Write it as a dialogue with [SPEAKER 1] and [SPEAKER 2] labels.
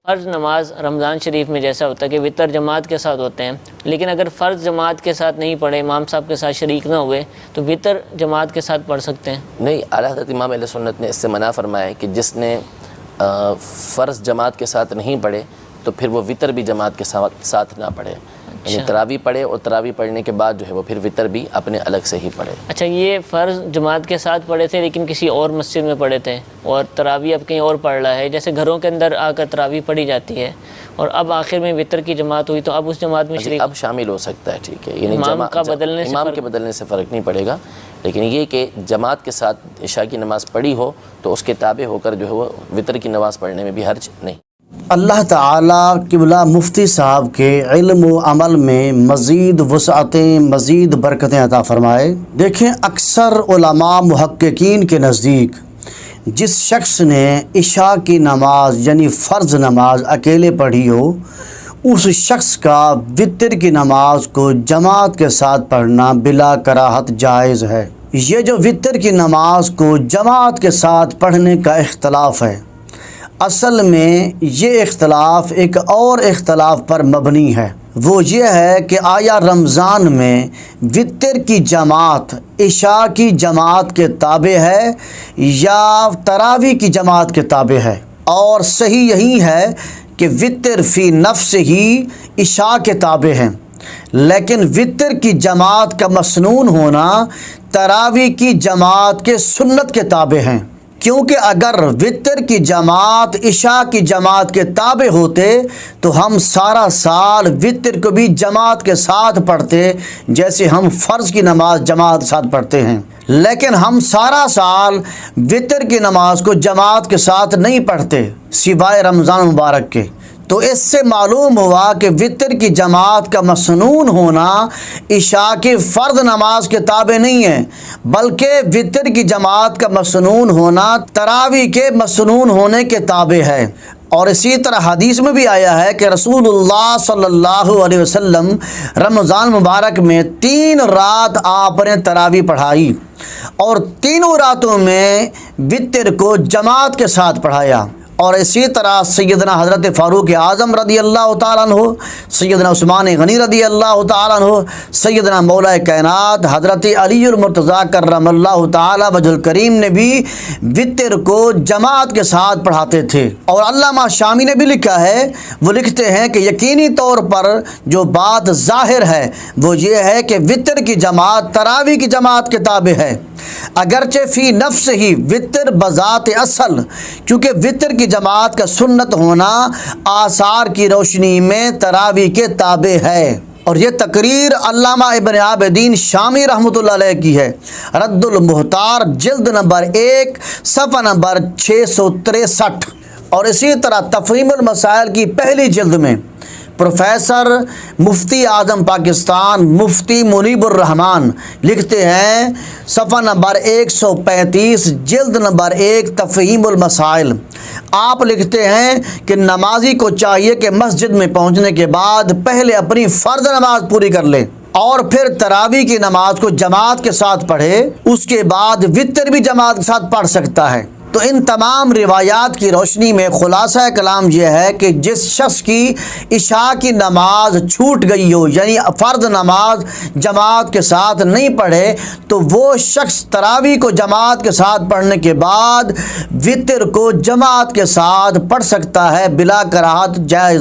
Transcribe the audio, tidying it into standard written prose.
[SPEAKER 1] فرض نماز رمضان شریف میں جیسا ہوتا ہے کہ وطر جماعت کے ساتھ ہوتے ہیں، لیکن اگر فرض جماعت کے ساتھ نہیں پڑھے، امام صاحب کے ساتھ شریک نہ ہوئے تو وطر جماعت کے ساتھ پڑھ سکتے ہیں؟
[SPEAKER 2] نہیں، اعلیٰ حضرت امام اہل سنت نے اس سے منع فرمایا ہے کہ جس نے فرض جماعت کے ساتھ نہیں پڑھے تو پھر وہ وطر بھی جماعت کے ساتھ نہ پڑھے، یعنی تراویح پڑھے اور تراویح پڑھنے کے بعد جو ہے وہ پھر وطر بھی اپنے الگ سے ہی پڑھے۔
[SPEAKER 1] اچھا، یہ فرض جماعت کے ساتھ پڑھے تھے لیکن کسی اور مسجد میں پڑھے تھے اور تراویح اب کہیں اور پڑھ رہا ہے، جیسے گھروں کے اندر آ کر تراویح پڑھی جاتی ہے اور اب آخر میں وطر کی جماعت ہوئی تو اب اس جماعت میں شریک
[SPEAKER 2] اب شامل ہو سکتا ہے، ٹھیک ہے، یعنی
[SPEAKER 1] امام
[SPEAKER 2] کے بدلنے سے فرق نہیں پڑے گا، لیکن یہ کہ جماعت کے ساتھ عشاء کی نماز پڑھی ہو تو اس کے تابع ہو کر جو ہے وہ وطر کی نماز پڑھنے میں بھی حرج نہیں۔
[SPEAKER 3] اللہ تعالیٰ قبلہ مفتی صاحب کے علم و عمل میں مزید وسعتیں، مزید برکتیں عطا فرمائے۔ دیکھیں، اکثر علماء محققین کے نزدیک جس شخص نے عشاء کی نماز یعنی فرض نماز اکیلے پڑھی ہو، اس شخص کا وتر کی نماز کو جماعت کے ساتھ پڑھنا بلا کراہت جائز ہے۔ یہ جو وتر کی نماز کو جماعت کے ساتھ پڑھنے کا اختلاف ہے، اصل میں یہ اختلاف ایک اور اختلاف پر مبنی ہے۔ وہ یہ ہے کہ آیا رمضان میں وتر کی جماعت عشاء کی جماعت کے تابع ہے یا تراویح کی جماعت کے تابع ہے؟ اور صحیح یہی ہے کہ وتر فی نفس ہی عشاء کے تابع ہیں، لیکن وتر کی جماعت کا مسنون ہونا تراویح کی جماعت کے سنت کے تابع ہیں، کیونکہ اگر وتر کی جماعت عشاء کی جماعت کے تابع ہوتے تو ہم سارا سال وتر کو بھی جماعت کے ساتھ پڑھتے جیسے ہم فرض کی نماز جماعت کے ساتھ پڑھتے ہیں، لیکن ہم سارا سال وتر کی نماز کو جماعت کے ساتھ نہیں پڑھتے سوائے رمضان مبارک کے۔ تو اس سے معلوم ہوا کہ وتر کی جماعت کا مسنون ہونا عشاء کی فرض نماز کے تابع نہیں ہے، بلکہ وتر کی جماعت کا مسنون ہونا تراویح کے مسنون ہونے کے تابع ہے۔ اور اسی طرح حدیث میں بھی آیا ہے کہ رسول اللہ صلی اللہ علیہ وسلم رمضان مبارک میں 3 رات آپ نے تراویح پڑھائی اور تینوں راتوں میں وتر کو جماعت کے ساتھ پڑھایا۔ اور اسی طرح سیدنا حضرت فاروق اعظم رضی اللہ تعالیٰ عنہ، سیدنا عثمان غنی رضی اللہ تعالیٰ عنہ، سیدنا مولا کائنات حضرت علی المرتضیٰ کرم اللہ تعالیٰ وجہ الکریم نے بھی وتر کو جماعت کے ساتھ پڑھاتے تھے۔ اور علامہ شامی نے بھی لکھا ہے، وہ لکھتے ہیں کہ یقینی طور پر جو بات ظاہر ہے وہ یہ ہے کہ وتر کی جماعت تراویح کی جماعت کے تابع ہے، اگرچہ فی نفس ہی وتر بذات اصل، کیونکہ وتر کی جماعت کا سنت ہونا آثار کی روشنی میں تراویح کے تابع ہے۔ اور یہ تقریر علامہ ابن عابدین شامی رحمۃ اللہ علیہ کی ہے، رد المحتار جلد نمبر 1 صفحہ نمبر 663۔ اور اسی طرح تفہیم المسائل کی پہلی جلد میں پروفیسر مفتی اعظم پاکستان مفتی منیب الرحمان لکھتے ہیں، صفحہ نمبر 135 جلد نمبر 1 تفہیم المسائل، آپ لکھتے ہیں کہ نمازی کو چاہیے کہ مسجد میں پہنچنے کے بعد پہلے اپنی فرض نماز پوری کر لے اور پھر تراویح کی نماز کو جماعت کے ساتھ پڑھے، اس کے بعد وتر بھی جماعت کے ساتھ پڑھ سکتا ہے۔ تو ان تمام روایات کی روشنی میں خلاصہ کلام یہ ہے کہ جس شخص کی عشاء کی نماز چھوٹ گئی ہو، یعنی فرض نماز جماعت کے ساتھ نہیں پڑھے، تو وہ شخص تراویح کو جماعت کے ساتھ پڑھنے کے بعد وتر کو جماعت کے ساتھ پڑھ سکتا ہے بلا کراہت، جائز ہے۔